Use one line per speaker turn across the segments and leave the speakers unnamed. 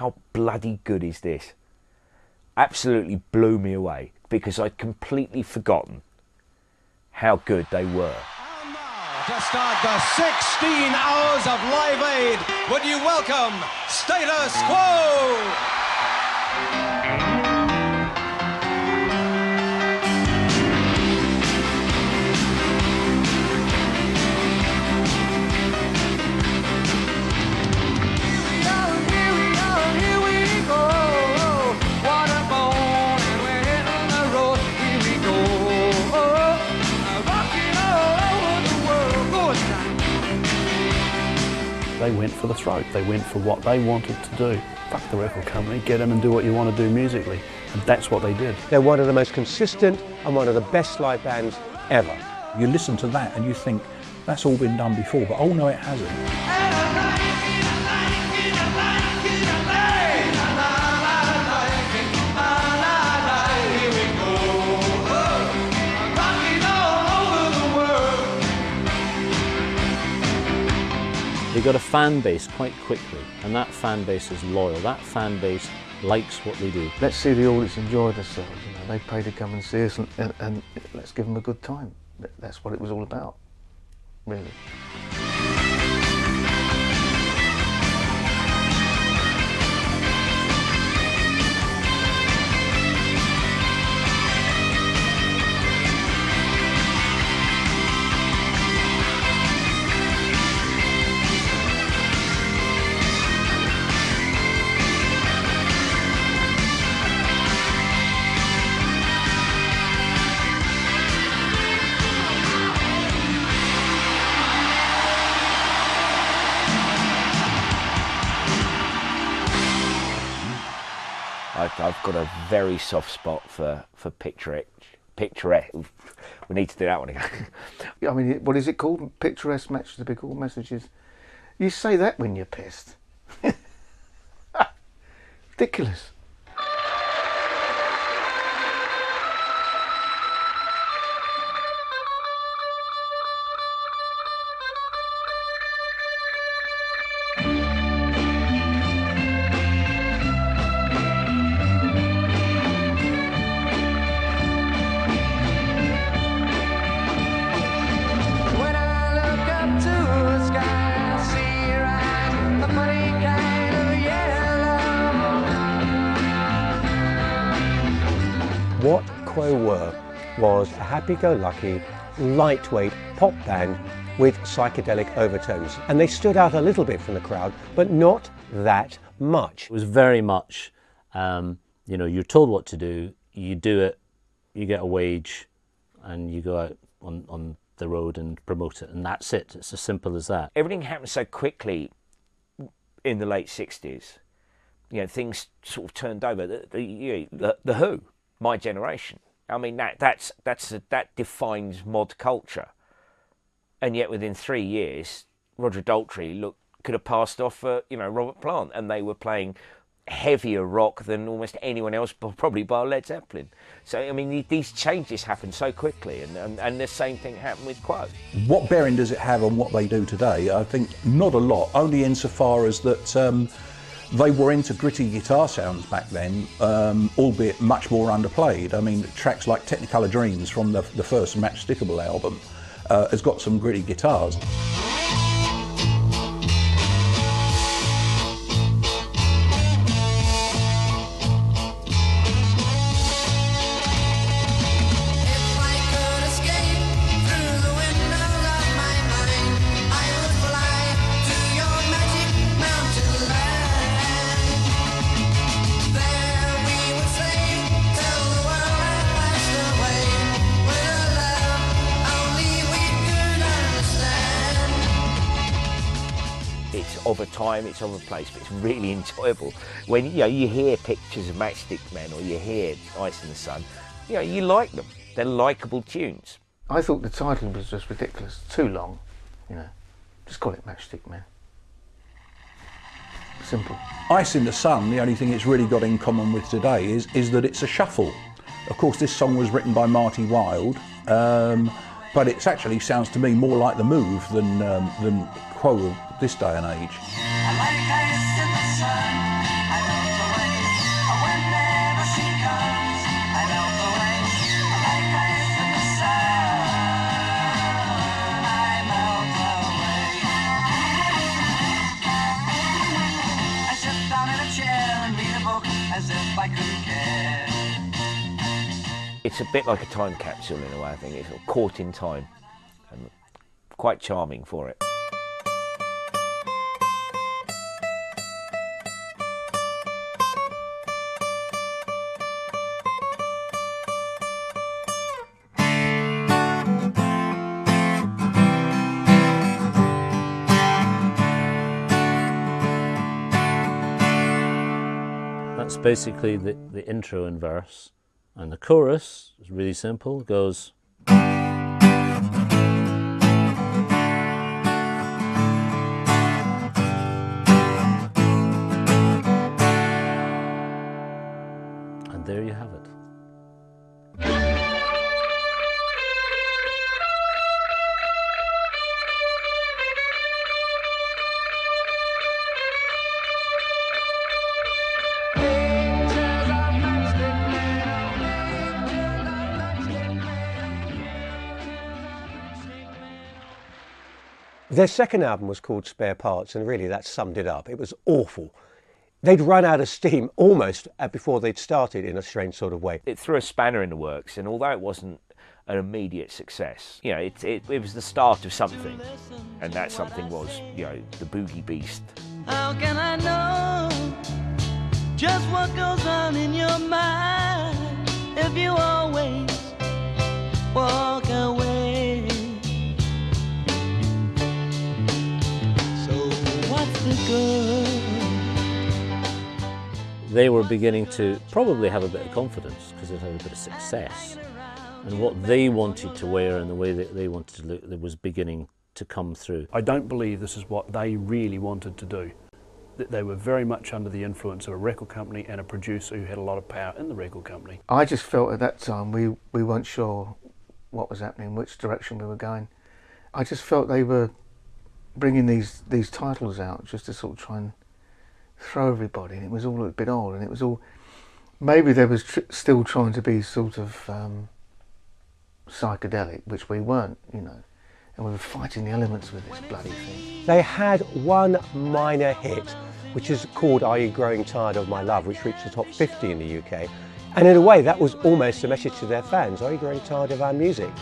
how bloody good is this? Absolutely blew me away, because I'd completely forgotten how good they were.
And now, to start the 16 hours of Live Aid, would you welcome Status Quo?
They went for the throat. They went for what they wanted to do. Fuck the record company, get them and do what you want to do musically. And that's what they did.
They're one of the most consistent and one of the best live bands ever.
You listen to that and you think, that's all been done before, but oh no, it hasn't.
They got a fan base quite quickly, and that fan base is loyal. That fan base likes what they do.
Let's see the audience enjoy themselves. You know, they pay to come and see us, and let's give them a good time. That's what it was all about, really.
I've got a very soft spot for picturesque. We need to do that one again.
I mean, what is it called? Picturesque match to be called messages. You say that when you're pissed. Ridiculous.
What Quo were was a happy-go-lucky, lightweight pop band with psychedelic overtones. And they stood out a little bit from the crowd, but not that much.
It was very much, you know, you're told what to do, you do it, you get a wage, and you go out on the road and promote it, and that's it. It's as simple as that.
Everything happened so quickly in the late 60s. You know, things sort of turned over. The Who, my generation. I mean, that defines mod culture. And yet within 3 years, Roger Daltrey could have passed off for, you know, Robert Plant, and they were playing heavier rock than almost anyone else, probably bar Led Zeppelin. So, I mean, these changes happen so quickly, and the same thing happened with Quo.
What bearing does it have on what they do today? I think not a lot, only insofar as that they were into gritty guitar sounds back then, albeit much more underplayed. I mean, tracks like Technicolor Dreams from the first Match Stickable album has got some gritty guitars.
Of a time, it's of a place, but it's really enjoyable. When you hear pictures of Matchstick Men or you hear Ice in the Sun, you like them. They're likeable tunes.
I thought the title was just ridiculous, too long. Just call it Matchstick Men. Simple.
Ice in the Sun, the only thing it's really got in common with today is that it's a shuffle. Of course, this song was written by Marty Wilde, but it actually sounds to me more like The Move than Quo of this day and age.
as if I couldn't care.
It's a bit like a time capsule in a way, I think. It's sort of caught in time and quite charming for it.
That's basically the intro and verse, and the chorus is really simple. It goes. And there you have it.
Their second album was called Spare Parts, and really that summed it up. It was awful. They'd run out of steam almost before they'd started, in a strange sort of way.
It threw a spanner in the works, and although it wasn't an immediate success, you know, it was the start of something, and that something was, you know, the Boogie Beast.
How can I know just what goes on in your mind if you always walk away? So what's the good?
They were beginning to probably have a bit of confidence because they'd had a bit of success, and what they wanted to wear and the way that they wanted to look, that was beginning to come through.
I don't believe this is what they really wanted to do. That they were very much under the influence of a record company and a producer who had a lot of power in the record company.
I just felt at that time we weren't sure what was happening, which direction we were going. I just felt they were bringing these titles out just to sort of try and throw everybody, and it was all a bit odd, and it was all, maybe they was still trying to be sort of psychedelic, which we weren't, you know, and we were fighting the elements with this bloody thing.
They had one minor hit, which is called Are You Growing Tired of My Love, which reached the top 50 in the UK. And in a way, that was almost a message to their fans. Are you growing tired of our music?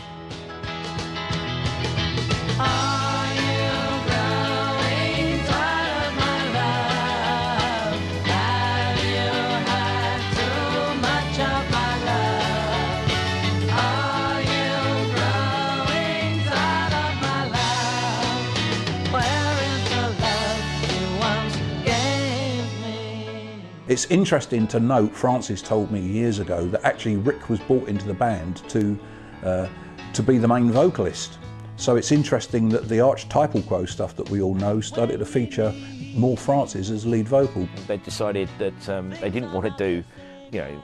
It's interesting to note, Francis told me years ago, that actually Rick was brought into the band to be the main vocalist. So it's interesting that the archetypal quo stuff that we all know started to feature more Francis as lead vocal.
They decided that they didn't want to do, you know,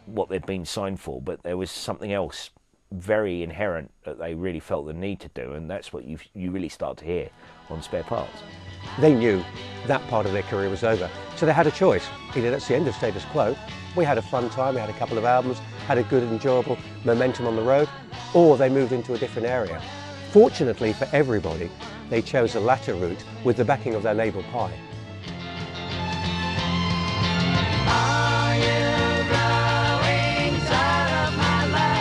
what they'd been signed for, but there was something else very inherent that they really felt the need to do, and that's what you really start to hear on Spare Parts.
They knew that part of their career was over, so they had a choice. Either that's the end of status quo, we had a fun time, we had a couple of albums, had a good enjoyable momentum on the road, or they moved into a different area. Fortunately for everybody, they chose the latter route with the backing of their label Pye.
Are you growing tired of my love?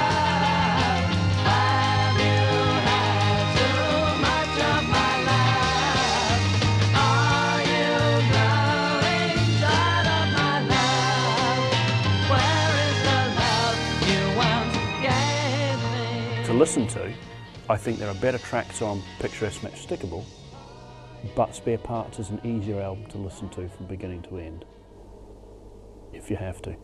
Have you had too much of my love? Are you growing tired of my love? Where is the love you once gave me?
To listen to, I think there are better tracks on Picturesque Match Stickable, but Spare Parts is an easier album to listen to from beginning to end, if you have to.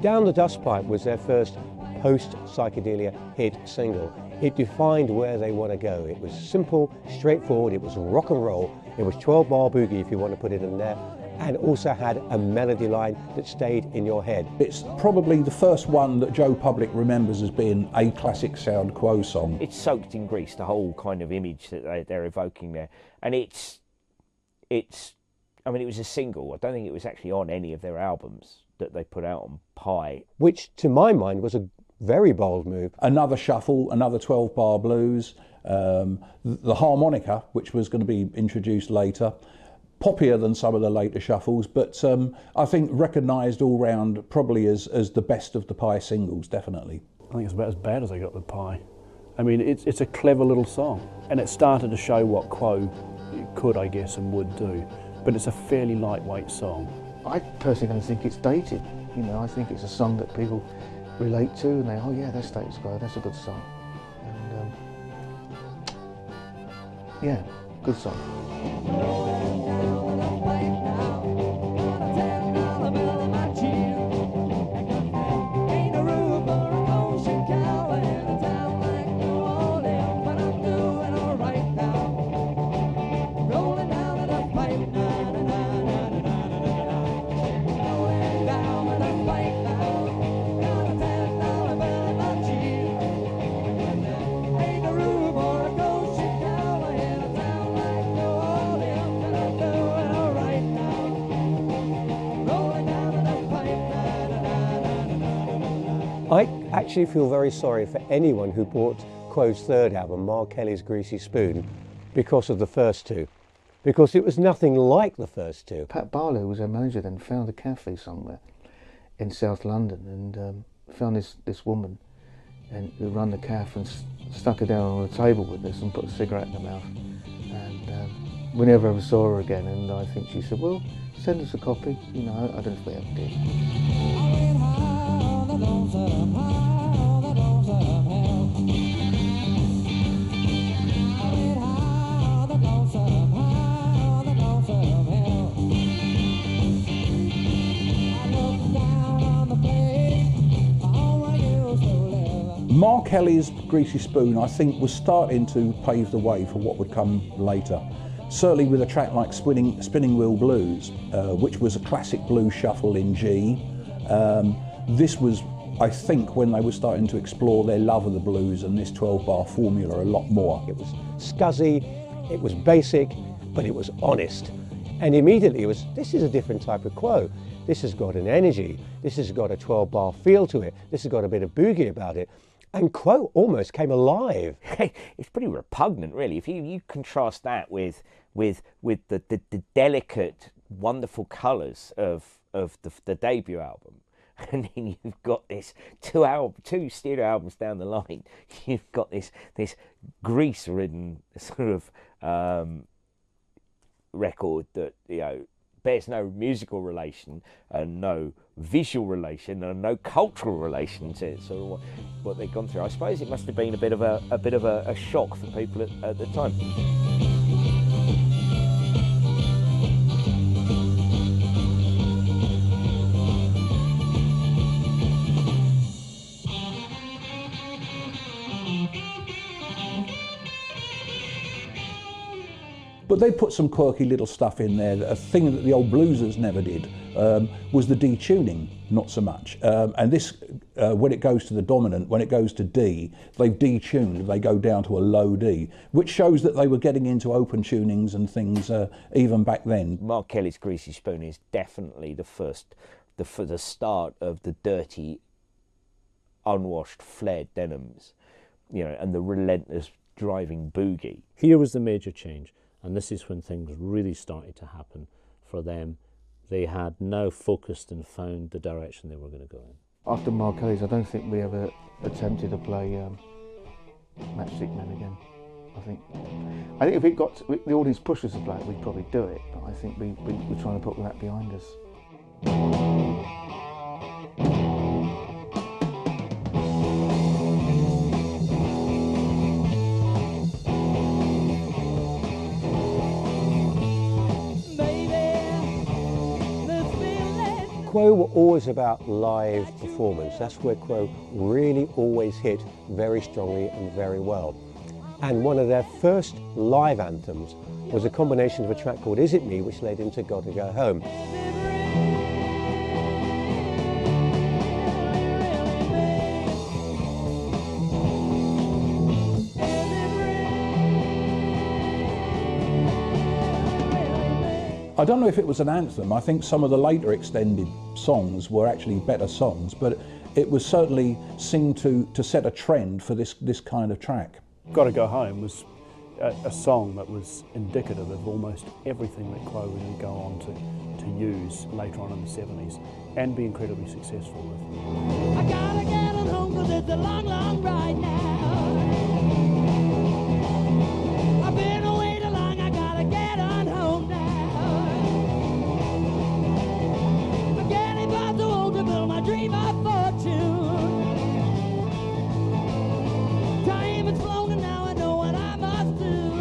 Down the Dustpipe was their first post-psychedelia hit single. It defined where they want to go. It was simple, straightforward, it was rock and roll, it was 12-bar boogie if you want to put it in there, and also had a melody line that stayed in your head.
It's probably the first one that Joe Public remembers as being a classic sound Quo song.
It's soaked in grease, the whole kind of image that they're evoking there. And it's, I mean, it was a single. I don't think it was actually on any of their albums that they put out on Pye.
Which, to my mind, was a very bold move.
Another shuffle, another 12-bar blues, the harmonica, which was going to be introduced later, poppier than some of the later shuffles, but I think recognised all round probably as the best of the Pye singles, definitely.
I think it's about as bad as I got with Pye. I mean, it's a clever little song, and it started to show what Quo could, I guess, and would do. But it's a fairly lightweight song. I personally don't think it's dated. You know, I think it's a song that people relate to, and they, oh yeah, that's Status Quo, that's a good song. And yeah, good song.
I actually feel very sorry for anyone who bought Quo's third album, Mark Kelly's Greasy Spoon, because of the first two. Because it was nothing like the first two. Pat Barlow was their manager then, found a cafe somewhere in South London and found this woman and who ran the cafe and stuck her down on a table with us and put a cigarette in her mouth. And we never ever saw her again, and I think she said, well, send us a copy. You know, I don't know if we ever did.
Mark Kelly's Greasy Spoon, I think, was starting to pave the way for what would come later. Certainly with a track like Spinning Wheel Blues, which was a classic blues shuffle in G. This was, I think, when they were starting to explore their love of the blues and this 12-bar formula a lot more.
It was scuzzy, it was basic, but it was honest. And immediately it was, this is a different type of Quo. This has got an energy, this has got a 12-bar feel to it, this has got a bit of boogie about it. And Quo almost came alive.
It's pretty repugnant, really. If you contrast that with the delicate, wonderful colours of the debut album, and then you've got this two stereo albums down the line, you've got this grease-ridden sort of record that, you know, bears no musical relation and no visual relation and no cultural relation to sort of what they've gone through. I suppose it must have been a bit of a shock for people at the time.
But they put some quirky little stuff in there. A thing that the old bluesers never did was the detuning, not so much. And this, when it goes to the dominant, when it goes to D, they've detuned, they go down to a low D, which shows that they were getting into open tunings and things even back then.
Mark Kelly's Greasy Spoon is definitely the start of the dirty, unwashed, flared denims, you know, and the relentless driving boogie.
Here was the major change. And this is when things really started to happen for them. They had now focused and found the direction they were going to go in.
After Mark Kelly's, I don't think we ever attempted to play Matchstick Men again. I think if it got the audience pushed us to play it, we'd probably do it. But I think we're trying to put that behind us.
Quo were always about live performance. That's where Quo really always hit very strongly and very well. And one of their first live anthems was a combination of a track called Is It Me, which led into Gotta Go Home.
I don't know if it was an anthem. I think some of the later extended songs were actually better songs, but it was certainly seemed to set a trend for this kind of track.
Gotta Go Home was a song that was indicative of almost everything that Quo would go on to use later on in the 70s and be incredibly successful with.
I gotta get on home 'cause it's a long, long ride now. I've been away too long, I gotta get on home now. I'm getting far too old to build my dream of fortune. Time has flown and now I know what I must do.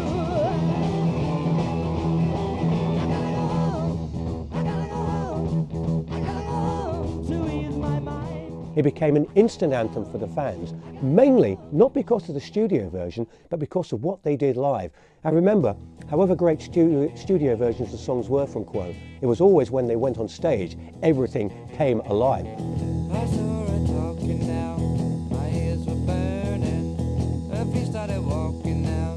I gotta go home, I gotta go home, I gotta go home to ease my mind.
It became an instant anthem for the fans, mainly not because of the studio version, but because of what they did live. And remember, however great studio versions of songs were from Quo, it was always when they went on stage, everything came alive.
I saw her talking now, my ears were burning. Her feet started walking now,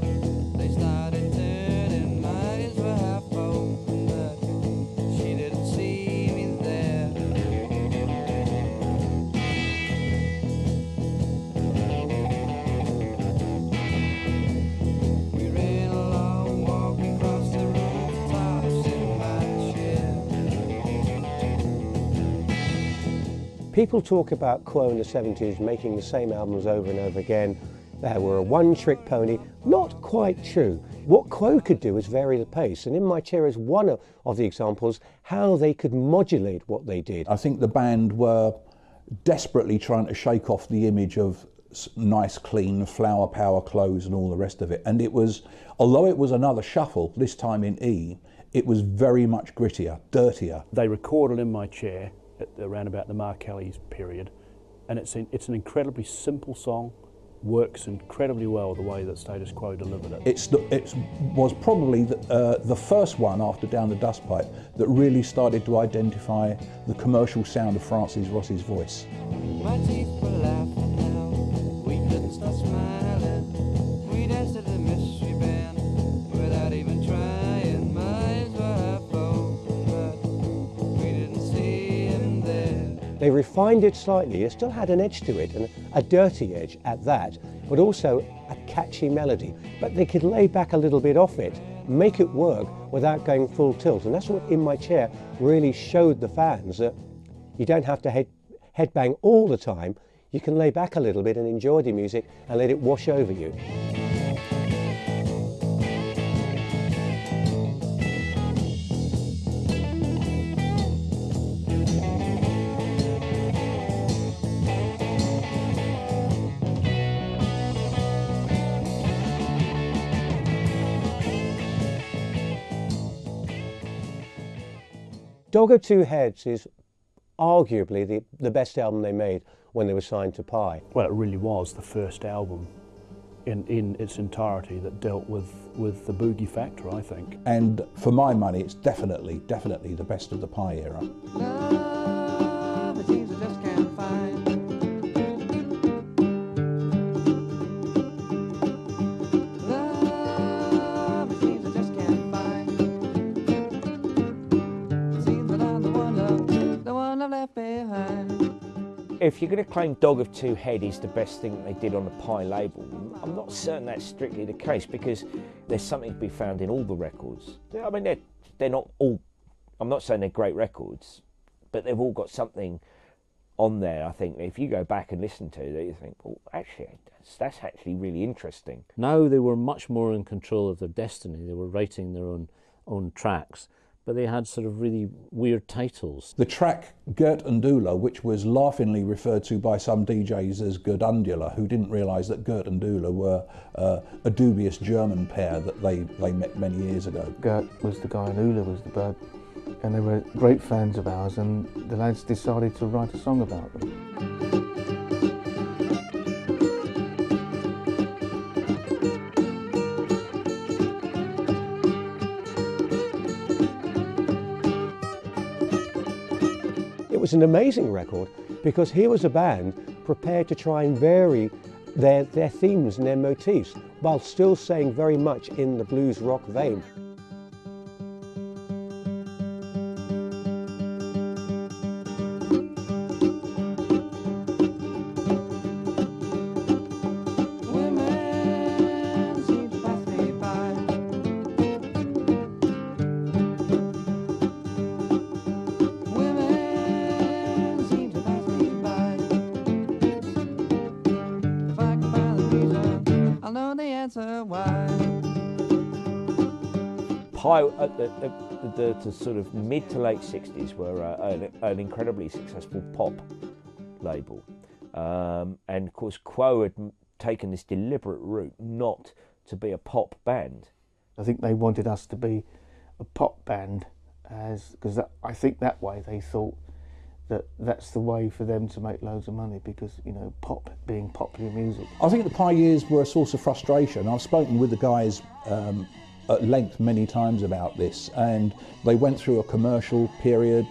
they started turning. My eyes were half open, but she didn't see me there. We ran along, walking across the rooftops in my chair.
People talk about Quo in the 70s making the same albums over and over again. They were a one-trick pony. Not quite true. What Quo could do is vary the pace, and In My Chair is one of the examples how they could modulate what they did.
I think the band were desperately trying to shake off the image of nice, clean, flower power clothes and all the rest of it. And it was, although it was another shuffle, this time in E, it was very much grittier, dirtier.
They recorded In My Chair at around about the Mark Kelly's period, and it's an incredibly simple song, works incredibly well the way that Status Quo delivered it.
It was probably the first one after Down the Dustpipe that really started to identify the commercial sound of Francis Rossi's voice.
My teeth were laughing now, we couldn't stop smiling. We danced to the mystery band without even trying. My eyes were half open, but we didn't see him there.
They refined it slightly. It still had an edge to it, and a dirty edge at that, but also a catchy melody. But they could lay back a little bit off it, make it work without going full tilt. And that's what In My Chair really showed the fans, that you don't have to headbang all the time. You can lay back a little bit and enjoy the music and let it wash over you. Dog of Two Heads is arguably the best album they made when they were signed to Pye.
Well, it really was the first album in its entirety that dealt with the Boogie factor, I think.
And for my money, it's definitely the best of the Pye era.
Love, it seems I just can't find. Love, it seems I just can't find. It seems that I'm the one I've left behind.
If you're going to claim Dog of Two Head is the best thing that they did on the Pye label, I'm not certain that's strictly the case, because there's something to be found in all the records. I mean, they're not all, I'm not saying they're great records, but they've all got something on there, I think. If you go back and listen to it, you think, well, actually, that's actually really interesting.
Now they were much more in control of their destiny. They were writing their own tracks, but they had sort of really weird titles.
The track Gert and Dula, which was laughingly referred to by some DJs as Gerdundula, who didn't realise that Gert and Dula were a dubious German pair that they met many years ago.
Gert was the guy and Ula was the bird, and they were great fans of ours, and the lads decided to write a song about them.
an amazing record because here was a band prepared to try and vary their themes and their motifs while still staying very much in the blues rock vein.
Pye, at the sort of mid to late 60s, were an incredibly successful pop label. And of course, Quo had taken this deliberate route not to be a pop band.
I think they wanted us to be a pop band, because I think that way they thought that's the way for them to make loads of money, because, you know, pop being popular music.
I think the Pye years were a source of frustration. I've spoken with the guys at length many times about this, and they went through a commercial period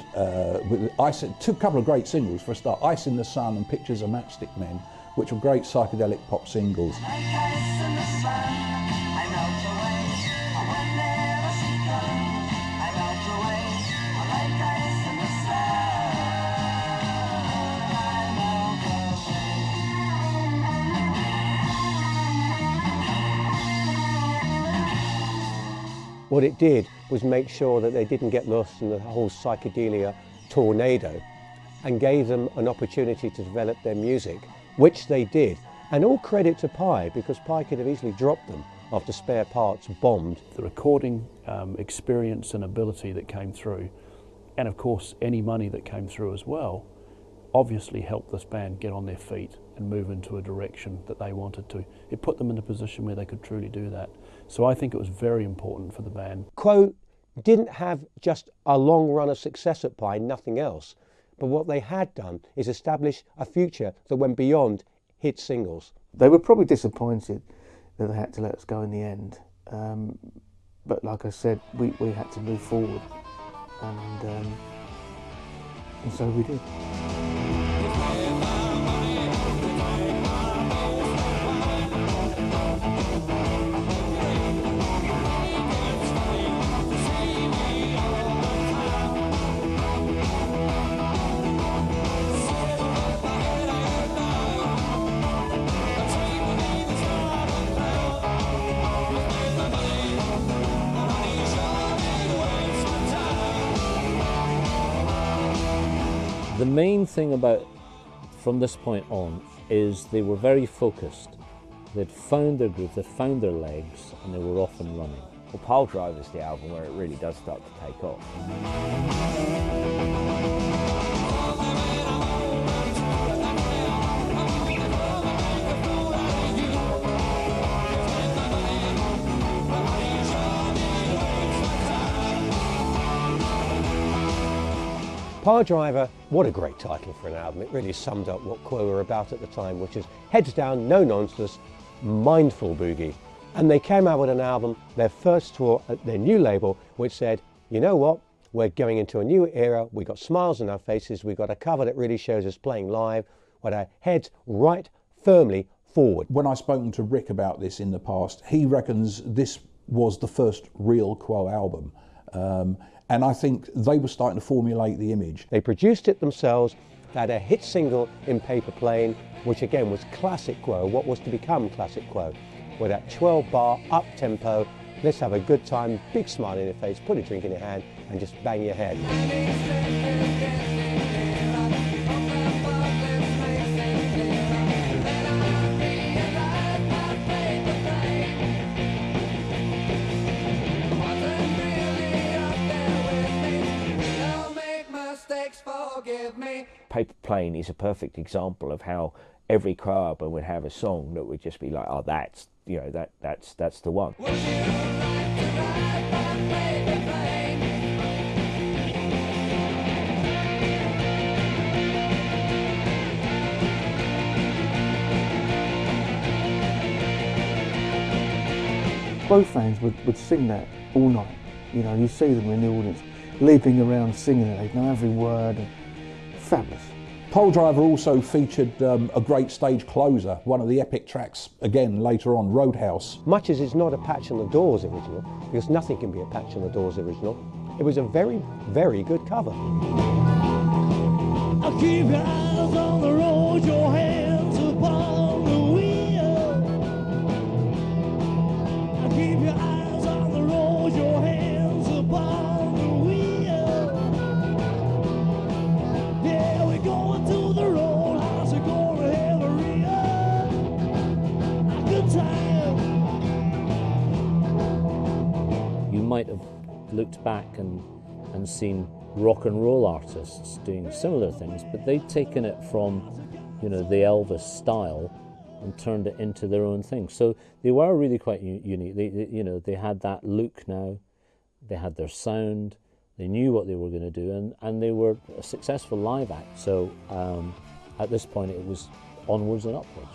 with took a couple of great singles for a start, Ice in the Sun and Pictures of Matchstick Men, which were great psychedelic pop singles.
What it did was make sure that they didn't get lost in the whole psychedelia tornado, and gave them an opportunity to develop their music, which they did. And all credit to Pye, because Pye could have easily dropped them after Spare Parts bombed.
The recording experience and ability that came through, and of course any money that came through as well, obviously helped this band get on their feet and move into a direction that they wanted to. It put them in a position where they could truly do that. So I think it was very important for the band.
Quo didn't have just a long run of success at Pye, nothing else. But what they had done is establish a future that went beyond hit singles.
They were probably disappointed that they had to let us go in the end. But like I said, we had to move forward. And so we did.
The main thing about, from this point on, is they were very focused. They'd found their groove, they'd found their legs, and they were off and running.
Well, Piledriver's the album where it really does start to take off.
Piledriver, what a great title for an album. It really summed up what Quo were about at the time, which is heads down, no nonsense, mindful boogie. And they came out with an album, their first tour at their new label, which said, you know what, we're going into a new era, we got smiles on our faces, we got a cover that really shows us playing live, with our heads right firmly forward.
When I've spoken to Rick about this in the past, he reckons this was the first real Quo album. And I think they were starting to formulate the image.
They produced it themselves. They had a hit single in Paper Plane, which again was classic Quo, what was to become classic Quo, with that 12-bar up tempo, let's have a good time, big smile in your face, put a drink in your hand and just bang your head.
Paper Plane is a perfect example of how every Quo album would have a song that would just be like, oh, that's, you know, that's the one.
Quo fans would sing that all night. You know, you see them in the audience leaping around singing it, they know every word. And fabulous.
Piledriver also featured a great stage closer, one of the epic tracks, again later on, Roadhouse.
Much as it's not a Patch on the Doors original, because nothing can be a Patch on the Doors original, it was a very, very good cover.
I'll keep your eyes on the road, your hands upon the wheel. I'll keep your eyes on the road, your hands upon the wheel. Yeah, we're going to the roadhouse, we're gonna have a real good time.
You might have looked back and seen rock and roll artists doing similar things, but they'd taken it from, you know, the Elvis style and turned it into their own thing. So they were really quite unique. They, you know, they had that look now, they had their sound, they knew what they were going to do, and they were a successful live act. So at this point it was onwards and upwards.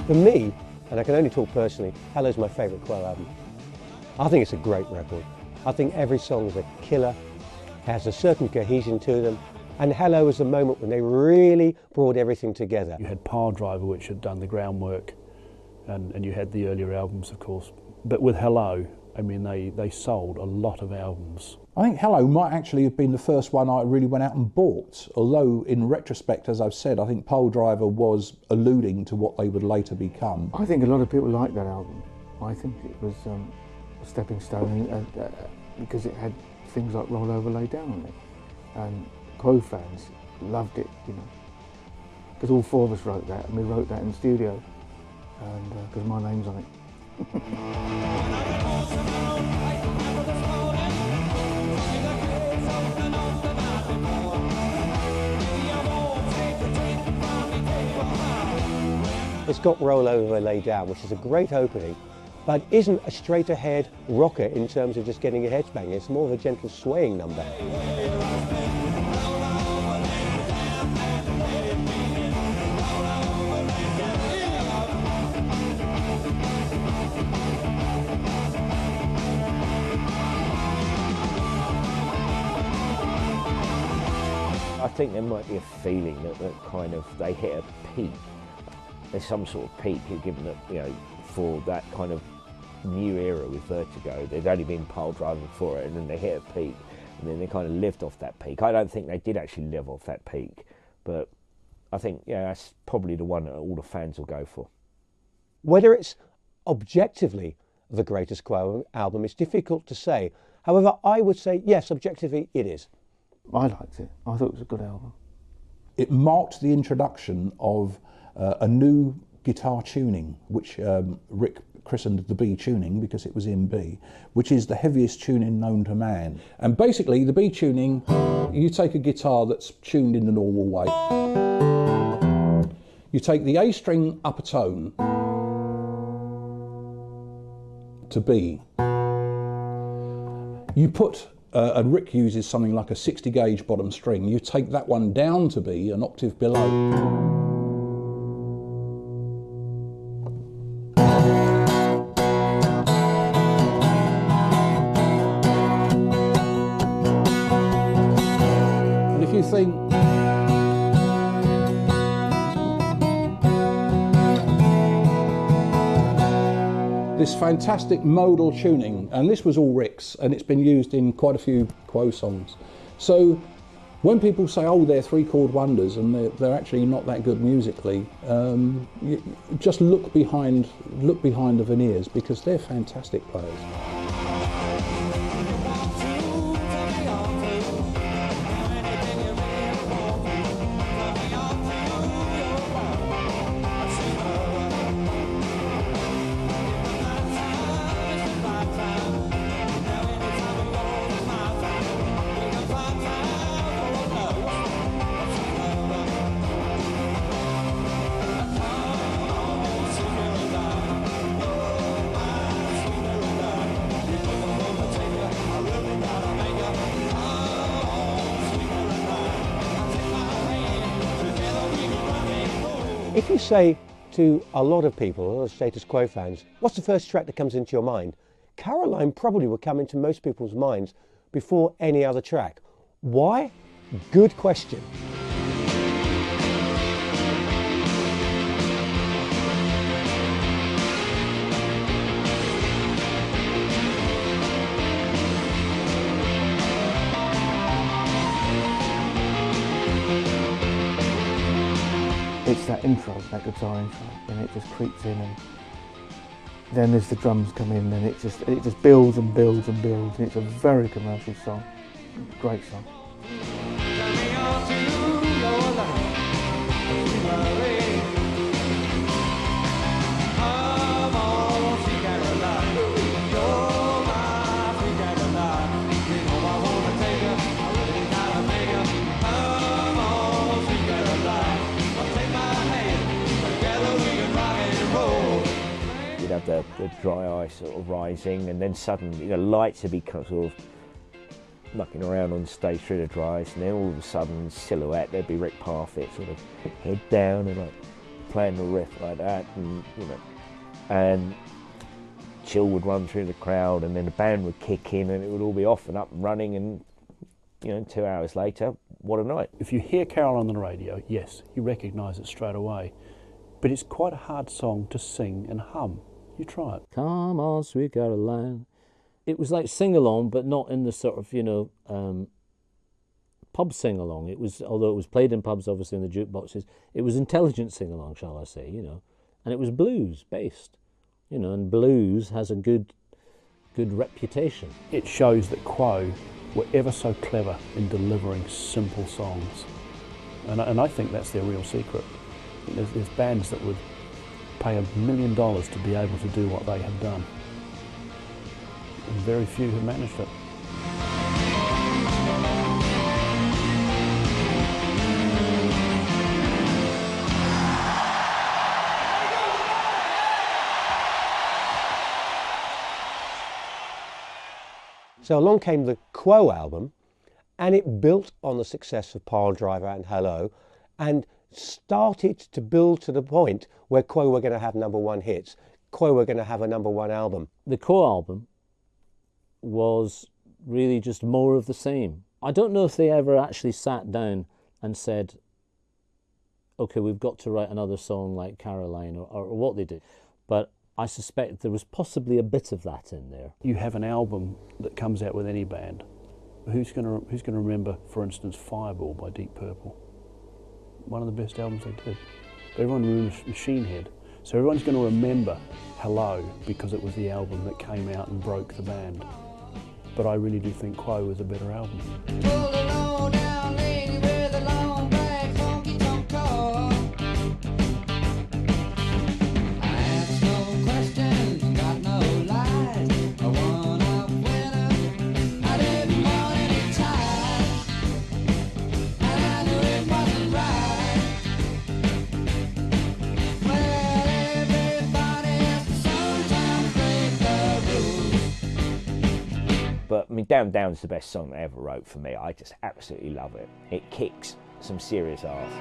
For me, and I can only talk personally, Hello's my favourite Quo album. I think it's a great record. I think every song is a killer, has a certain cohesion to them, and Hello was the moment when they really brought everything together.
You had Piledriver, which had done the groundwork, and you had the earlier albums, of course. But with Hello, I mean, they sold a lot of albums.
I think Hello might actually have been the first one I really went out and bought, although in retrospect, as I've said, I think Piledriver was alluding to what they would later become.
I think a lot of people like that album. I think it was a stepping stone because it had things like Roll Over, Lay Down on it. And Quo fans loved it, you know, because all four of us wrote that, and we wrote that in the studio, and because my name's on it.
It's got Roll Over, Lay Down, which is a great opening, but isn't a straight ahead rocker in terms of just getting your head banging. It's more of a gentle swaying number.
I think there might be a feeling that kind of they hit a peak. There's some sort of peak given that, you know, for that kind of new era with Vertigo. There'd only been Piledriver before it, and then they hit a peak, and then they kind of lived off that peak. I don't think they did actually live off that peak, but I think, yeah, that's probably the one that all the fans will go for.
Whether it's objectively the greatest Quo album is difficult to say. However, I would say, yes, objectively it is.
I liked it. I thought it was a good album.
It marked the introduction of a new guitar tuning, which Rick christened the B tuning because it was in B, which is the heaviest tuning known to man. And basically the B tuning, you take a guitar that's tuned in the normal way, you take the A string up a tone to B, you put and Rick uses something like a 60 gauge bottom string, you take that one down to B, an octave below. You think this fantastic modal tuning, and this was all Rick's, and it's been used in quite a few Quo songs. So when people say, oh, they're three-chord wonders and they're actually not that good musically, you just look behind the veneers, because they're fantastic players.
If you say to a lot of people, a lot of Status Quo fans, what's the first track that comes into your mind? Caroline probably would come into most people's minds before any other track. Why? Good question.
It's that intro, that guitar intro, and it just creeps in, and then as the drums come in, then it just builds and builds and builds, and it's a very commercial song, great song.
You'd have the dry ice sort of rising, and then suddenly the lights would be sort of mucking around on stage through the dry ice, and then all of a sudden silhouette, there'd be Rick Parfitt sort of head down and like playing the riff like that, and and chill would run through the crowd, and then the band would kick in, and it would all be off and up and running, and 2 hours later, what a night.
If you hear Caroline on the radio, yes, you recognise it straight away, but it's quite a hard song to sing and hum. You try it.
Come on, sweet Caroline. It was like sing-along, but not in the sort of, pub sing-along. It was, although it was played in pubs, obviously, in the jukeboxes, it was intelligent sing-along, shall I say, and it was blues-based, and blues has a good reputation.
It shows that Quo were ever so clever in delivering simple songs, and I think that's their real secret. There's bands that would pay $1 million to be able to do what they have done, and very few have managed it.
So along came the Quo album, and it built on the success of Piledriver and Hello, and started to build to the point where Quo were going to have #1 hits. Quo were going to have a #1 album.
The Quo album was really just more of the same. I don't know if they ever actually sat down and said, okay, we've got to write another song like Caroline, or what they did, but I suspect there was possibly a bit of that in there. You
have an album that comes out with any band. Who's going to remember, for instance, Fireball by Deep Purple? One of the best albums they did. But everyone remembers Minehead. So everyone's going to remember Hello because it was the album that came out and broke the band. But I really do think Quo was a better album.
But I mean, Down Down's the best song I ever wrote for me. I just absolutely love it. It kicks some serious ass.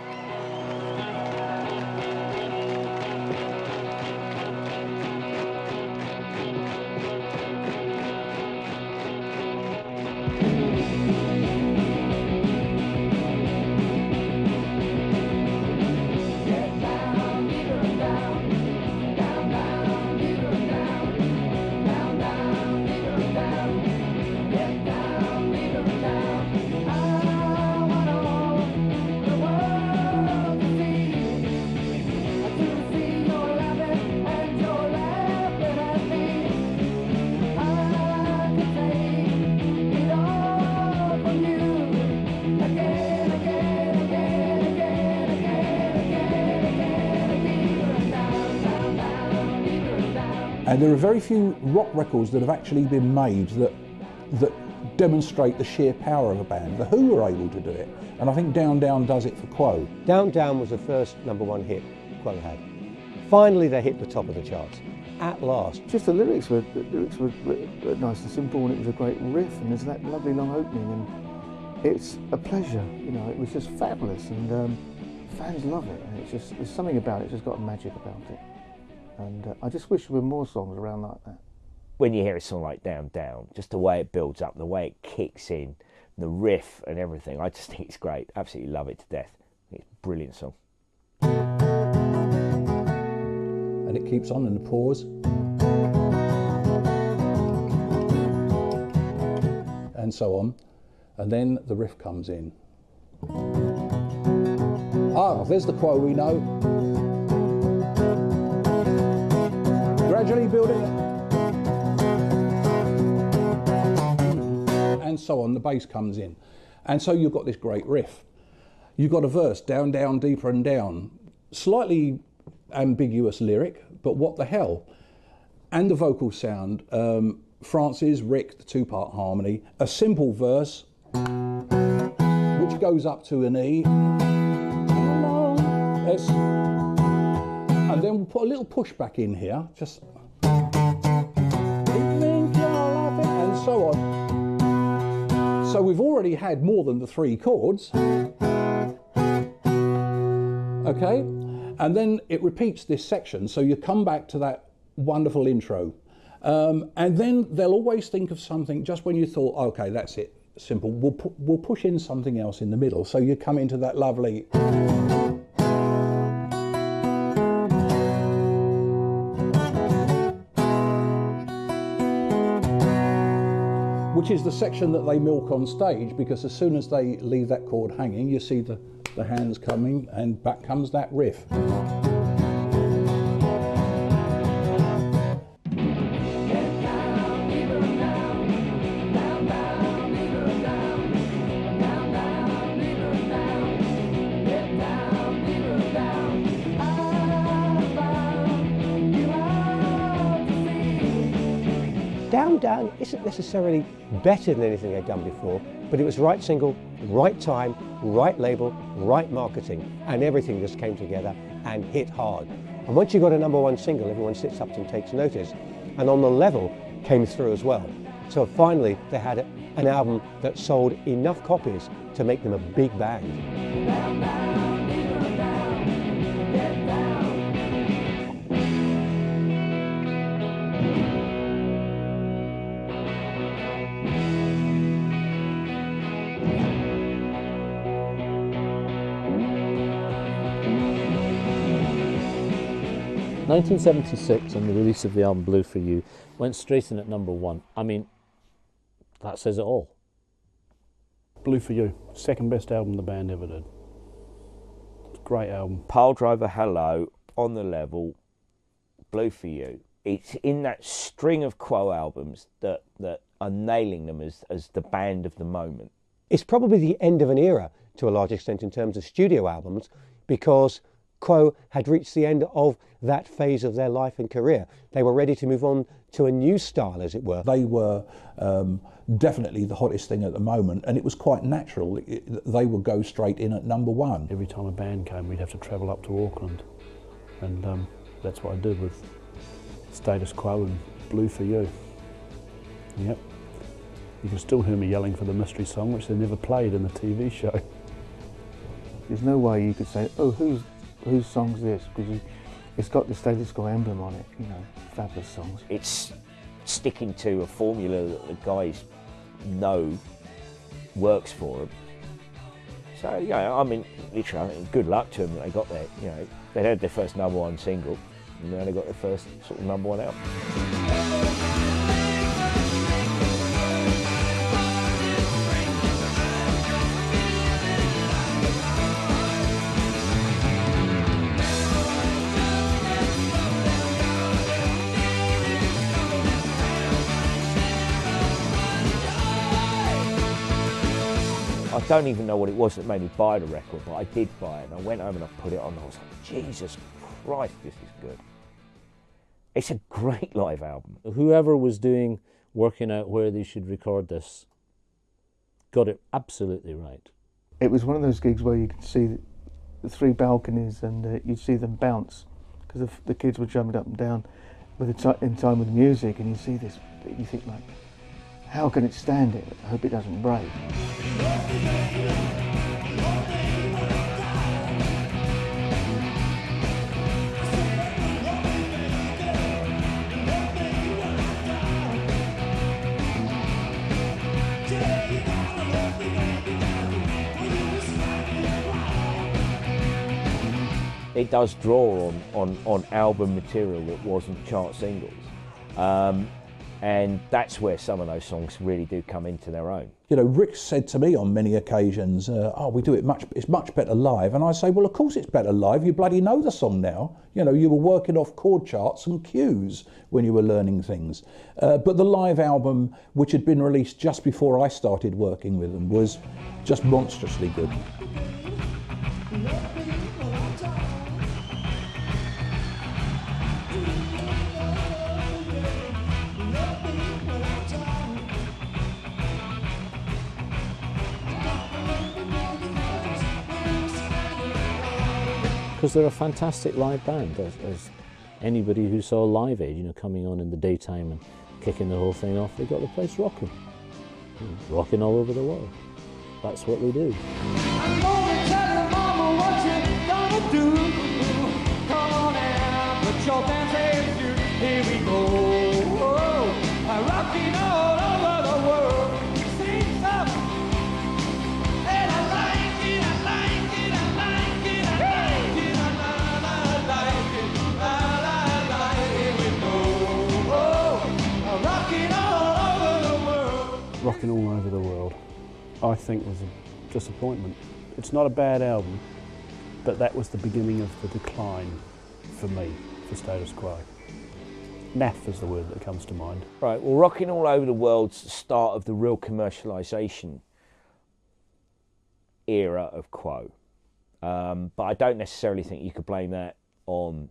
And there are very few rock records that have actually been made that demonstrate the sheer power of a band. The Who were able to do it, and I think Down Down does it for Quo.
Down Down was the first #1 hit Quo had. Finally they hit the top of the charts, at last.
Just the lyrics were nice and simple, and it was a great riff, and there's that lovely long opening, and it's a pleasure, it was just fabulous. And fans love it, and it's just, there's something about it, it's just got a magic about it. And I just wish there were more songs around like that.
When you hear a song like Down Down, just the way it builds up, the way it kicks in, the riff and everything, I just think it's great. Absolutely love it to death. It's a brilliant song.
And it keeps on in the pause. And so on. And then the riff comes in. Ah, there's the quo we know. Gradually building it. And so on, the bass comes in. And so you've got this great riff. You've got a verse, down, down, deeper and down. Slightly ambiguous lyric, but what the hell? And the vocal sound, Francis, Rick, the two-part harmony, a simple verse, which goes up to an E, S, and then we'll put a little pushback in here, just, and so on. So we've already had more than the 3 chords, okay? And then it repeats this section, so you come back to that wonderful intro. And then they'll always think of something just when you thought, okay, that's it, simple. We'll push in something else in the middle. So you come into that lovely... which is the section that they milk on stage, because as soon as they leave that chord hanging, you see the hands coming, and back comes that riff.
'Down Down' isn't necessarily better than anything they'd done before, but it was right single, right time, right label, right marketing, and everything just came together and hit hard. And once you got a #1 single, everyone sits up and takes notice. And On the Level came through as well. So finally, they had an album that sold enough copies to make them a big band.
1976, on the release of the album Blue for You, went straight in at #1. I mean, that says it all.
Blue for You, second best album the band ever did. Great album.
Piledriver, Hello, On the Level, Blue for You. It's in that string of Quo albums that are nailing them as the band of the moment.
It's probably the end of an era to a large extent in terms of studio albums, because Quo had reached the end of that phase of their life and career. They were ready to move on to a new style, as it were.
They were definitely the hottest thing at the moment, and it was quite natural. They would go straight in at #1.
Every time a band came, we'd have to travel up to Auckland, and that's what I did with Status Quo and Blue for You. Yep. You can still hear me yelling for the mystery song, which they never played in the TV show.
There's no way you could say, oh, whose song's this? Because it's got the Status Quo emblem on it, you know, fabulous songs.
It's sticking to a formula that the guys know works for them. So, yeah, I mean, literally, I mean, good luck to them that they got there. You know, they had their first #1 single, and then they got their first sort of #1 album. I don't even know what it was that made me buy the record, but I did buy it, and I went home and I put it on, and I was like, Jesus Christ, this is good. It's a great live album.
Whoever was working out where they should record this got it absolutely right.
It was one of those gigs where you could see the 3 balconies, and you'd see them bounce, because the kids were jumping up and down in time with the music, and you see this, you think like, how can it stand it? I hope it doesn't break.
it does draw on album material that wasn't chart singles. And that's where some of those songs really do come into their own.
You know, Rick said to me on many occasions, "Oh, we do it it's much better live." And I say, "Well, of course it's better live. You bloody know the song now. You know, you were working off chord charts and cues when you were learning things." But the live album, which had been released just before I started working with them, was just monstrously good.
Because they're a fantastic live band, as anybody who saw Live Aid, you know, coming on in the daytime and kicking the whole thing off, they got the place rocking. Rocking all over the world. That's what they do.
I'm gonna tell your mama what you're gonna do. Come on now, put your dancing shoes. Here we go. Rocking all over the world. Sing some. And I like it, I like it, I like it, I like it, I like it, I like it. Here we go. Rocking all over the world.
Rocking all over the world, I think, was a disappointment. It's not a bad album, but that was the beginning of the decline for me, for Status Quo. Naff is the word that comes to mind.
Right, well, Rocking All Over the World's the start of the real commercialisation era of Quo. But I don't necessarily think you could blame that on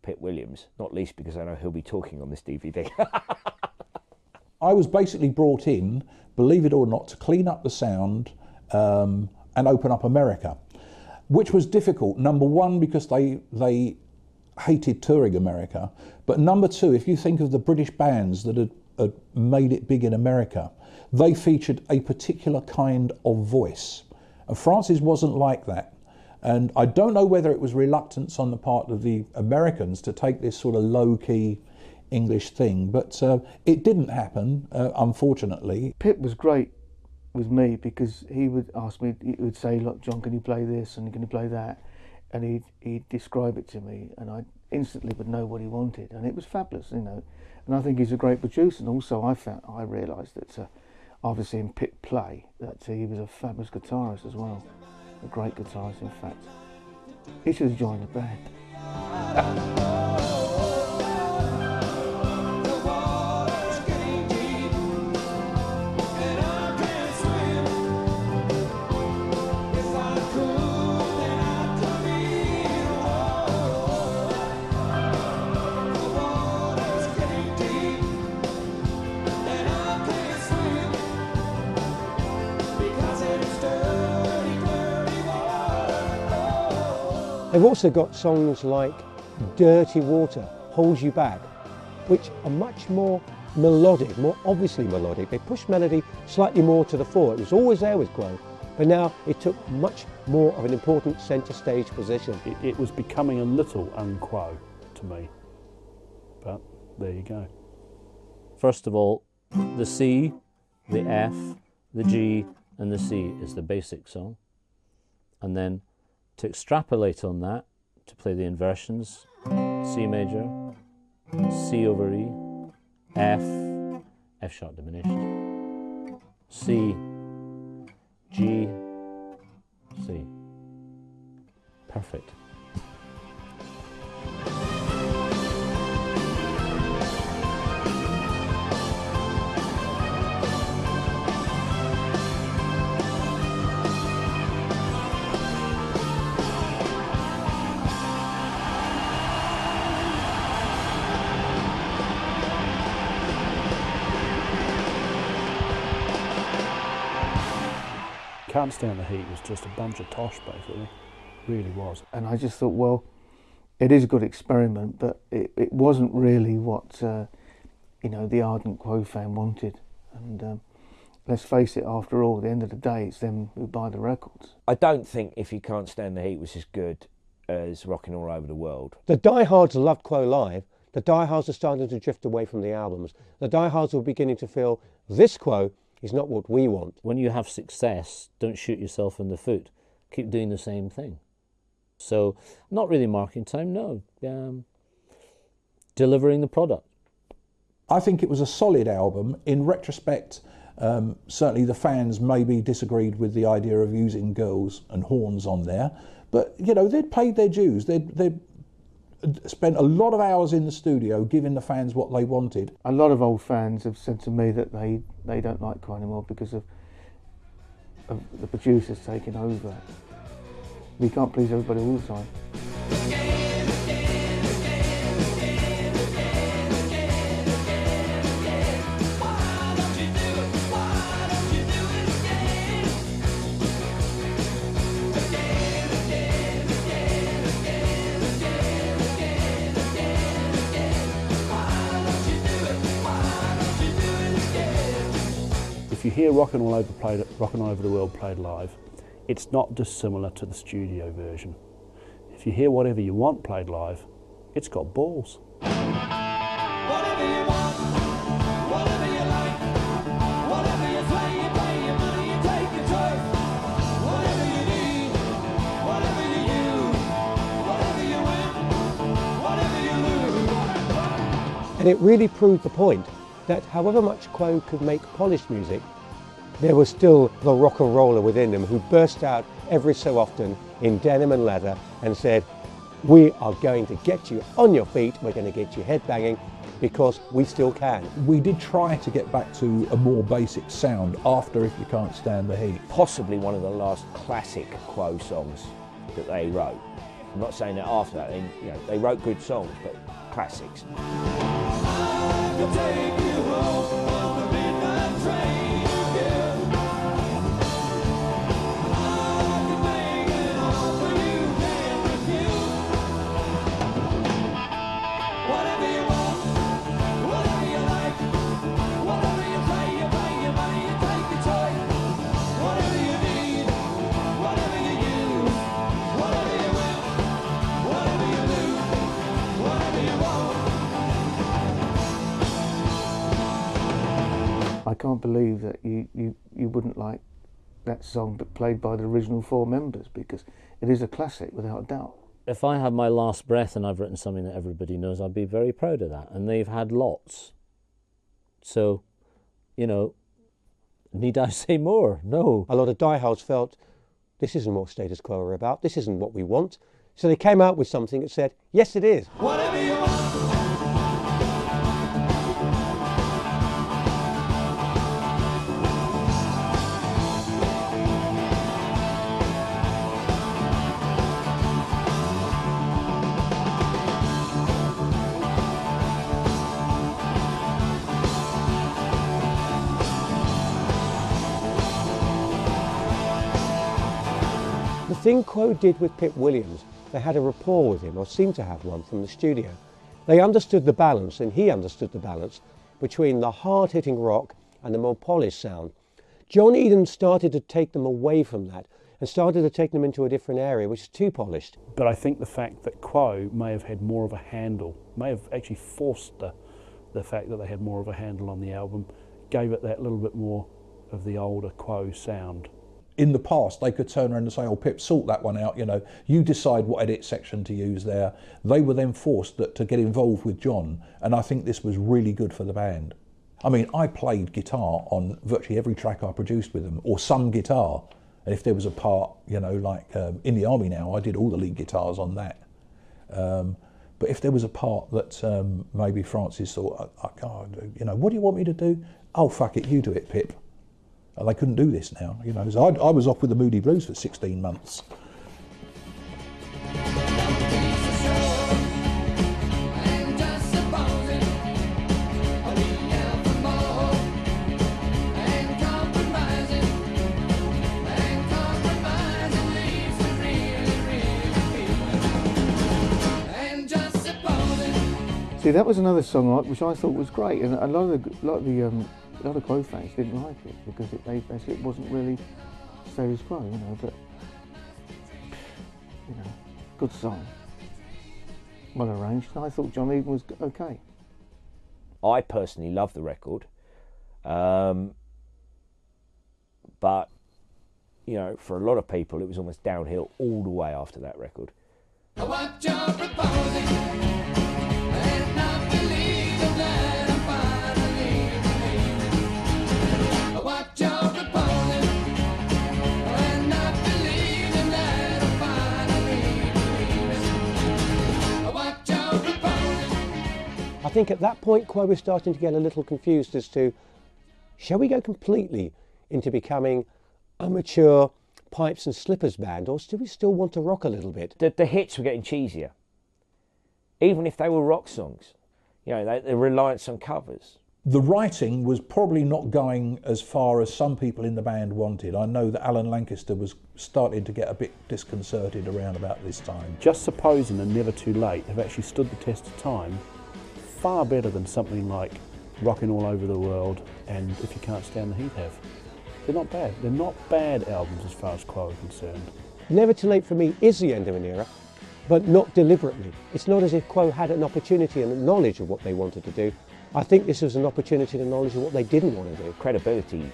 Pete Williams, not least because I know he'll be talking on this DVD.
I was basically brought in, believe it or not, to clean up the sound and open up America, which was difficult. Number one, because they hated touring America, but number two, if you think of the British bands that had made it big in America, they featured a particular kind of voice. And Francis wasn't like that. And I don't know whether it was reluctance on the part of the Americans to take this sort of low-key English thing, but it didn't happen, unfortunately.
Pip was great with me because he would ask me, he would say, "Look, John, can you play this and can you play that?" And he'd describe it to me, and I instantly would know what he wanted, and it was fabulous, you know. And I think he's a great producer, and also I realised that after seeing Pip play, that he was a fabulous guitarist as well, a great guitarist, in fact. He should have joined the band.
They've also got songs like Dirty Water, Holds You Back, which are much more melodic, more obviously melodic. They push melody slightly more to the fore. It was always there with Quo, but now it took much more of an important centre stage position.
It was becoming a little unquo to me, but there you go.
First of all, the C, the F, the G and the C is the basic song. And then to extrapolate on that, to play the inversions, C major, C over E, F, F sharp diminished, C, G, C. Perfect.
Can't Stand the Heat was just a bunch of tosh, basically. Really was.
And I just thought, well, it is a good experiment, but it wasn't really what you know, the ardent Quo fan wanted. And let's face it, after all, at the end of the day, it's them who buy the records.
I don't think If You Can't Stand the Heat was as good as Rockin' All Over the World.
The diehards loved Quo live. The diehards are starting to drift away from the albums. The diehards were beginning to feel this Quo is not what we want.
When you have success, don't shoot yourself in the foot. Keep doing the same thing. So not really marking time, no. Delivering the product.
I think it was a solid album. In retrospect, certainly the fans maybe disagreed with the idea of using girls and horns on there, but you know, they'd paid their dues. They'd spent a lot of hours in the studio giving the fans what they wanted.
A lot of old fans have said to me that they don't like Quo anymore because of the producers taking over. We can't please everybody all the time.
If you hear Rockin' All Over the World played live, it's not dissimilar to the studio version. If you hear Whatever You Want played live, it's got balls.
Whatever you want, whatever you like, whatever you say, you pay your money, you take your choice. Whatever you need, whatever you use, whatever you win, whatever you lose.
And it really proved the point that however much Quo could make polished music, there was still the rock and roller within them who burst out every so often in denim and leather and said, we are going to get you on your feet, we're going to get you headbanging because we still can.
We did try to get back to a more basic sound after If You Can't Stand the Heat.
Possibly one of the last classic Quo songs that they wrote. I'm not saying that after that, they wrote good songs, but classics.
I could take you home on the midnight train.
I can't believe that you wouldn't like that song but played by the original four members, because it is a classic without a doubt.
If I had my last breath and I've written something that everybody knows, I'd be very proud of that. And they've had lots. So, need I say more? No.
A lot of diehards felt, this isn't what Status Quo are about, this isn't what we want. So they came out with something that said, yes it is.
Whatever you want.
The thing Quo did with Pip Williams, they had a rapport with him, or seemed to have one from the studio. They understood the balance, and he understood the balance, between the hard-hitting rock and the more polished sound. John Eden started to take them away from that, and started to take them into a different area, which is too polished.
But I think the fact that Quo may have had more of a handle, may have actually forced the fact that they had more of a handle on the album, gave it that little bit more of the older Quo sound.
In the past, they could turn around and say, oh, Pip, sort that one out, you decide what edit section to use there. They were then forced to get involved with John, and I think this was really good for the band. I mean, I played guitar on virtually every track I produced with them, or some guitar. And if there was a part, like in the Army now, I did all the lead guitars on that. But if there was a part that maybe Francis thought, I can't do, what do you want me to do? Oh, fuck it, you do it, Pip. And they couldn't do this now, So I was off with the Moody Blues for 16 months.
See, that was another song which I thought was great, and a lot of Quo fans didn't like it because they said it wasn't really Status Quo, but good song, well arranged. I thought John Eden was okay.
I personally love the record, but for a lot of people it was almost downhill all the way after that record.
What you're proposing, and not believing that I'm finally believing. What you're proposing, and not believing that I'm finally believing. What you're proposing.
I think at that point Quo was starting to get a little confused as to, shall we go completely into becoming a mature pipes and slippers band, or do we still want to rock a little bit?
The hits were getting cheesier, even if they were rock songs. You know, the reliance on covers.
The writing was probably not going as far as some people in the band wanted. I know that Alan Lancaster was starting to get a bit disconcerted around about this time.
Just Supposing and Never Too Late have actually stood the test of time far better than something like Rockin' All Over the World and If You Can't Stand the Heat have. They're not bad. They're not bad albums as far as Quo are concerned.
Never Too Late for me is the end of an era, but not deliberately. It's not as if Quo had an opportunity and a knowledge of what they wanted to do. I think this was an opportunity and knowledge of what they didn't want to do.
Credibility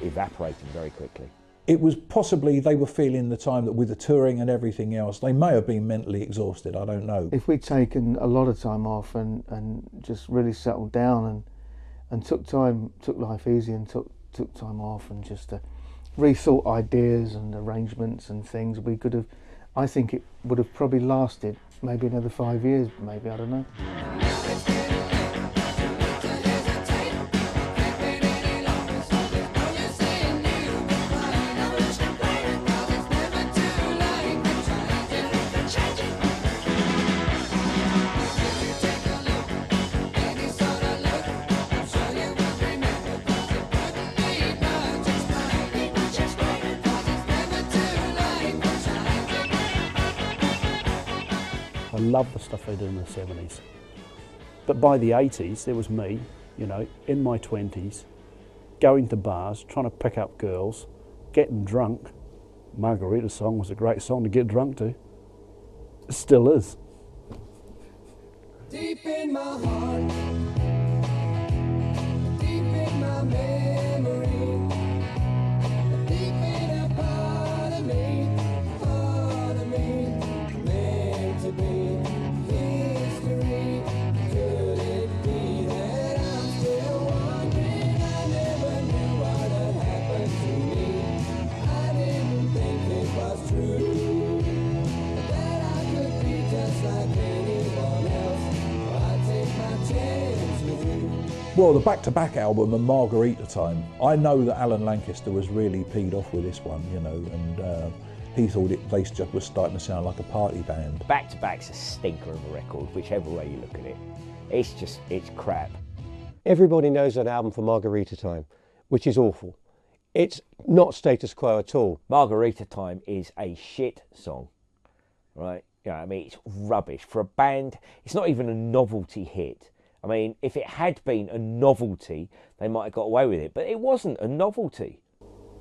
evaporated very quickly.
It was possibly they were feeling the time that with the touring and everything else, they may have been mentally exhausted, I don't know.
If we'd taken a lot of time off and just really settled down and took life easy and took time off and just rethought ideas and arrangements and things, we could have, I think it would have probably lasted maybe another 5 years, maybe, I don't know.
I love the stuff they did in the 70s. But by the 80s, there was me, you know, in my 20s, going to bars, trying to pick up girls, getting drunk. Margarita's song was a great song to get drunk to. It still is.
Deep in my heart, deep in my memory, deep in a part of me, meant to be history. Could it be that I'm still wondering? I never knew what had happened to me. I didn't think it was true, that I could be just like anyone else. I take my chance with you.
Well, the back-to-back album and Margarita Time, I know that Alan Lancaster was really peed off with this one, you know, and he thought they just was starting to sound like a party band.
Back to Back's a stinker of a record, whichever way you look at it. It's crap.
Everybody knows that album for Margarita Time, which is awful. It's not status quo at all.
Margarita Time is a shit song, right? Yeah, I mean, it's rubbish. For a band, it's not even a novelty hit. I mean, if it had been a novelty, they might have got away with it, but it wasn't a novelty.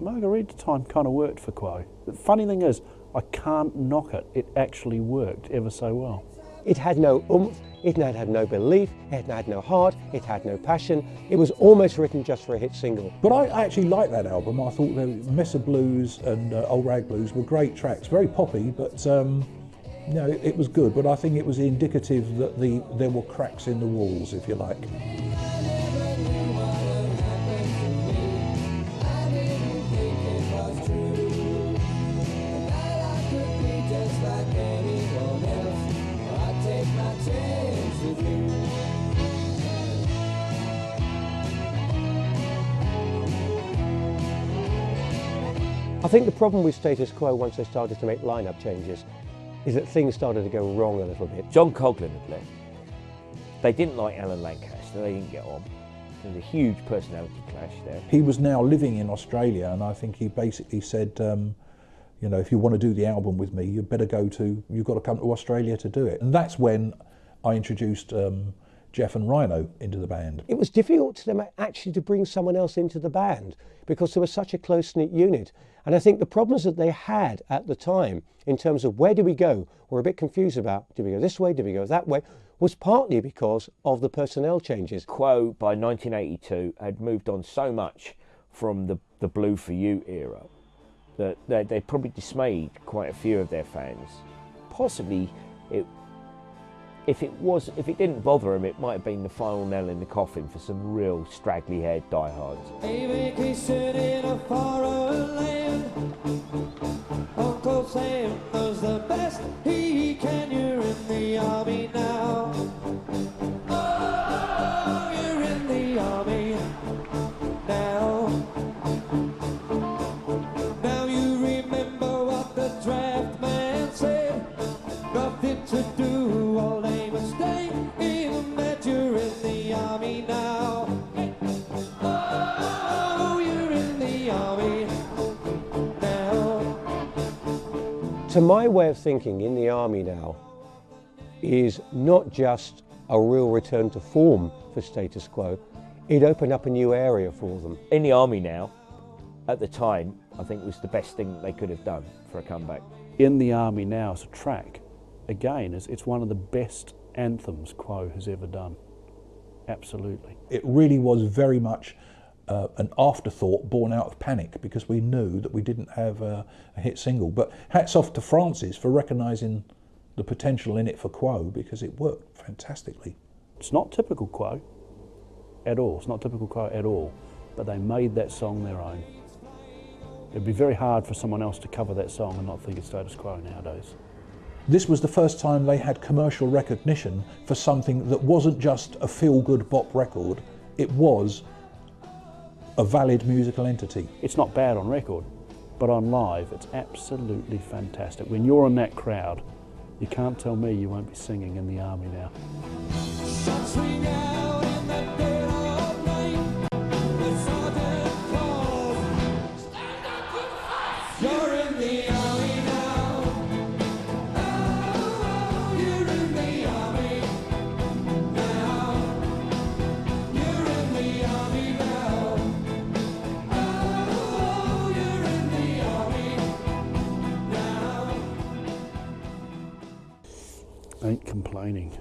Margarita Time kind of worked for Quo. The funny thing is, I can't knock it. It actually worked ever so well.
It had no oomph, it had no belief, it had no heart, it had no passion. It was almost written just for a hit single.
But I actually liked that album. I thought the Messer Blues and Old Rag Blues were great tracks. Very poppy, but you know, it was good. But I think it was indicative that there were cracks in the walls, if you like.
I think the problem with status quo once they started to make lineup changes is that things started to go wrong a little bit.
John Coghlan had left. They didn't like Alan Lancaster, they didn't get on. There was a huge personality clash there.
He was now living in Australia, and I think he basically said, you know, if you want to do the album with me, you've got to come to Australia to do it. And that's when I introduced Jeff and Rhino into the band.
It was difficult to them actually to bring someone else into the band because they were such a close-knit unit. And I think the problems that they had at the time in terms of where do we go, were a bit confused about, do we go this way, do we go that way, was partly because of the personnel changes.
Quo, by 1982, had moved on so much from the Blue For You era that they probably dismayed quite a few of their fans. possibly if it didn't bother him, it might have been the final nail in the coffin for some real straggly-haired diehards.
A vacation in a faraway land. Uncle Sam does the best he can. You're in the army now. Oh, you're in the army now. Now you remember what the draft man said. Nothing to do, all aim and stay in that you're in the army now. Oh, you're in the army now.
To my way of thinking, in the army now is not just a real return to form for Status Quo, it opened up a new area for them.
In the army now, at the time, I think was the best thing that they could have done for a comeback.
In the Army Now as a track, again, it's one of the best anthems Quo has ever done. Absolutely.
It really was very much an afterthought born out of panic, because we knew that we didn't have a hit single. But hats off to Francis for recognising the potential in it for Quo, because it worked fantastically.
It's not typical Quo at all. It's not typical Quo at all, but they made that song their own. It'd be very hard for someone else to cover that song and not think it's Status Quo nowadays.
This was the first time they had commercial recognition for something that wasn't just a feel-good bop record, it was a valid musical entity.
It's not bad on record, but on live it's absolutely fantastic. When you're in that crowd, you can't tell me you won't be singing In the Army Now.
Shots ring out in the dead of night. The sergeant calls, stand up and fight. You're in the army now. Oh, you're in the army now. You're in the army now. Oh, you're in the army now.
Ain't complaining.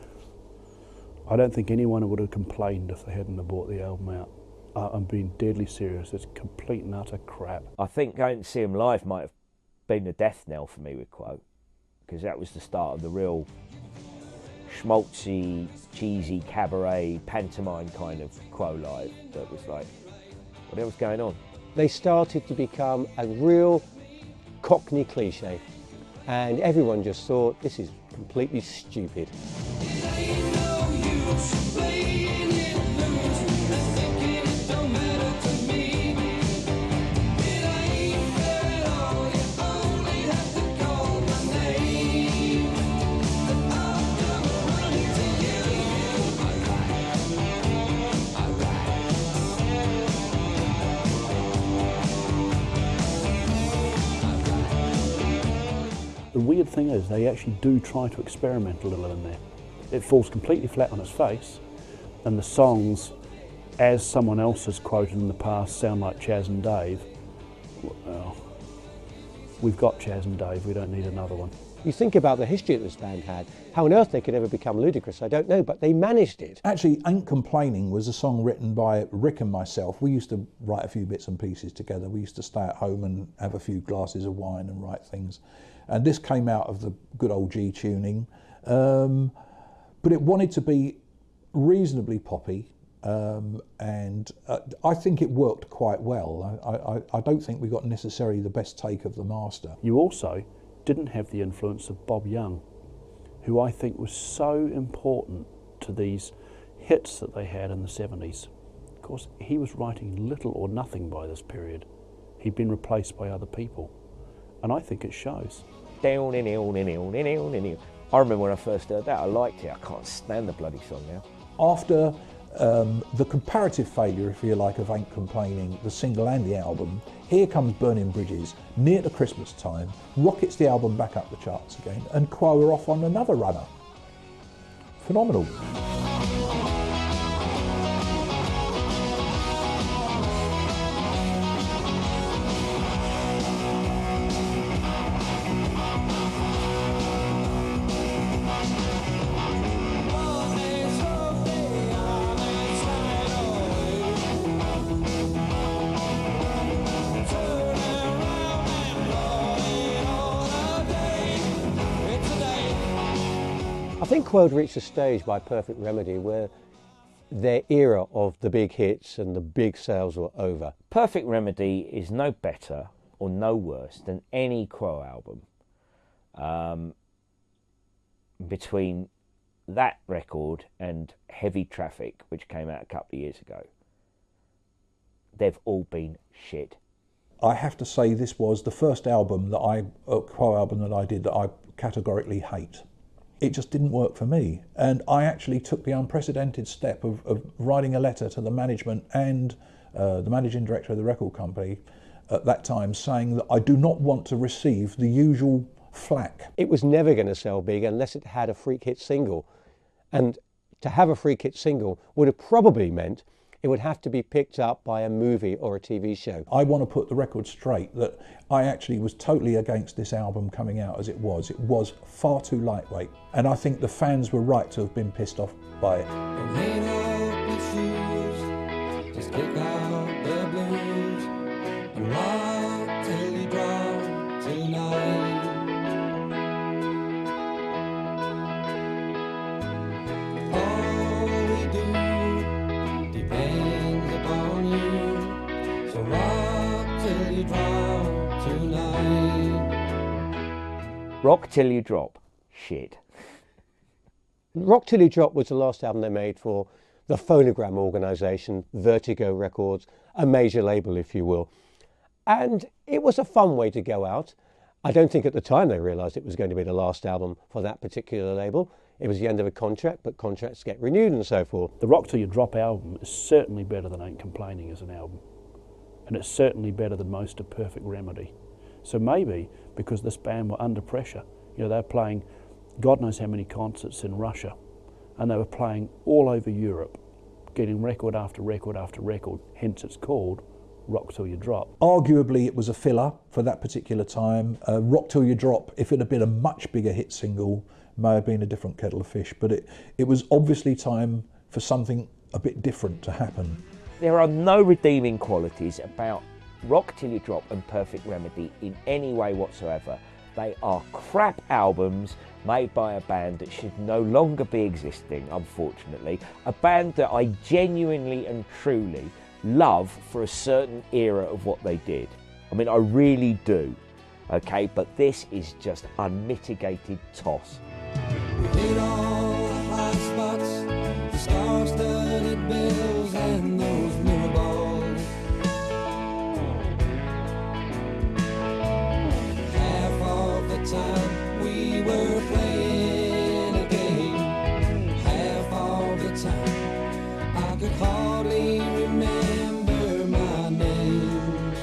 I don't think anyone would have complained if they hadn't have bought the album out. I'm being deadly serious. It's complete and utter crap.
I think going to see him live might have been the death knell for me with Quo, because that was the start of the real schmaltzy, cheesy, cabaret, pantomime kind of Quo live. That was like, what the hell's going on?
They started to become a real Cockney cliche, and everyone just thought, this is completely stupid.
The weird thing is they actually do try to experiment a little in there. It falls completely flat on its face, and the songs, as someone else has quoted in the past, sound like Chaz and Dave. Well, we've got Chaz and Dave, we don't need another one.
You think about the history that this band had, how on earth they could ever become ludicrous, I don't know, but they managed it.
Actually, Ain't Complaining was a song written by Rick and myself. We used to write a few bits and pieces together. We used to stay at home and have a few glasses of wine and write things. And this came out of the good old G tuning. But it wanted to be reasonably poppy, and I think it worked quite well. I don't think we got necessarily the best take of the master.
You also didn't have the influence of Bob Young, who I think was so important to these hits that they had in the 70s. Of course, he was writing little or nothing by this period. He'd been replaced by other people, and I think it shows.
Down in ill, in ill, in ill, in ill. I remember when I first heard that, I liked it. I can't stand the bloody song now.
After the comparative failure, if you like, of Ain't Complaining, the single and the album, here comes Burning Bridges, near to Christmas time, rockets the album back up the charts again, and Quo are off on another runner. Phenomenal.
It's a day
think Quo had reached a stage by Perfect Remedy where their era of the big hits and the big sales were over.
Perfect Remedy is no better or no worse than any Quo album between that record and Heavy Traffic, which came out a couple of years ago. They've all been shit.
I have to say this was the first album that Quo album that I did that I categorically hate. It just didn't work for me. And I actually took the unprecedented step of writing a letter to the management and the managing director of the record company at that time saying that I do not want to receive the usual flack.
It was never going to sell big unless it had a freak hit single. And to have a freak hit single would have probably meant it would have to be picked up by a movie or a TV show.
I want to put the record straight that I actually was totally against this album coming out as it was. It was far too lightweight. And I think the fans were right to have been pissed off by it.
Hang up your shoes, just kick out the blues, and rock till you drop tonight. All we do depends upon you, so rock till you drop tonight.
Rock Till You Drop. Shit.
Rock Till You Drop was the last album they made for the phonogram organisation, Vertigo Records, a major label, if you will. And it was a fun way to go out. I don't think at the time they realised it was going to be the last album for that particular label. It was the end of a contract, but contracts get renewed and so forth.
The Rock Till You Drop album is certainly better than Ain't Complaining as an album. And it's certainly better than most of Perfect Remedy. So maybe because this band were under pressure, you know, they were playing God knows how many concerts in Russia, and they were playing all over Europe, getting record after record after record, hence it's called Rock Till You Drop.
Arguably it was a filler for that particular time. Rock Till You Drop, if it had been a much bigger hit single, may have been a different kettle of fish, but it was obviously time for something a bit different to happen.
There are no redeeming qualities about Rock Till You Drop and Perfect Remedy in any way whatsoever. They are crap albums made by a band that should no longer be existing, unfortunately. A band that I genuinely and truly love for a certain era of what they did. I mean, I really do, okay? But this is just unmitigated toss.
We hit all the high spots, the star-studded bills and those mirror balls. Half of the time we were playing a game. Half of the time I could hardly remember my name.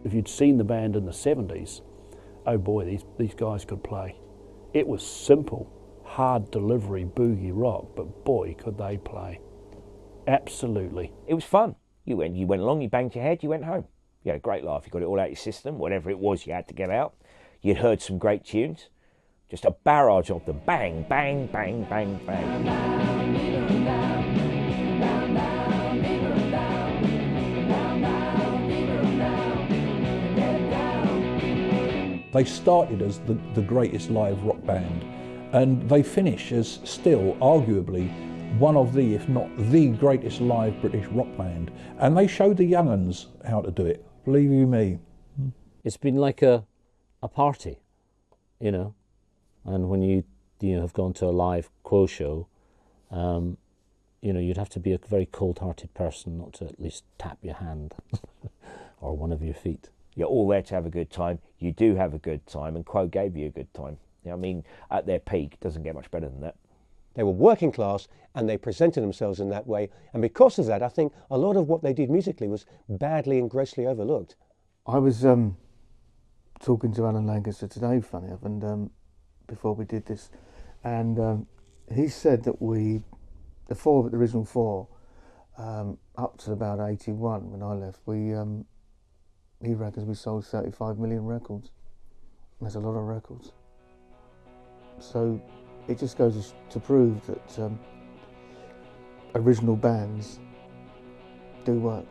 If you'd seen the band in the 70s, oh boy, these guys could play. It was simple, hard delivery boogie rock, but boy, could they play. Absolutely.
It was fun. You went along, you banged your head, you went home. You had a great laugh. You got it all out of your system, whatever it was you had to get out. You'd heard some great tunes. Just a barrage of them. Bang, bang, bang, bang, bang.
They started as the greatest live rock band, and they finish as still arguably one of the, if not the greatest live British rock band. And they showed the young uns how to do it, believe you me.
It's been like a party, you know, and when you have gone to a live Quo show, you know, you'd have to be a very cold-hearted person not to at least tap your hand or one of your feet.
You're all there to have a good time. You do have a good time, and Quo gave you a good time. You know, I mean, at their peak, it doesn't get much better than that.
They were working class and they presented themselves in that way. And because of that, I think a lot of what they did musically was badly and grossly overlooked.
I was talking to Alan Lancaster today, funny enough, and before we did this, and he said that the original four, up to about 81 when I left, he reckons we sold 35 million records. That's a lot of records. So it just goes to prove that original bands do work.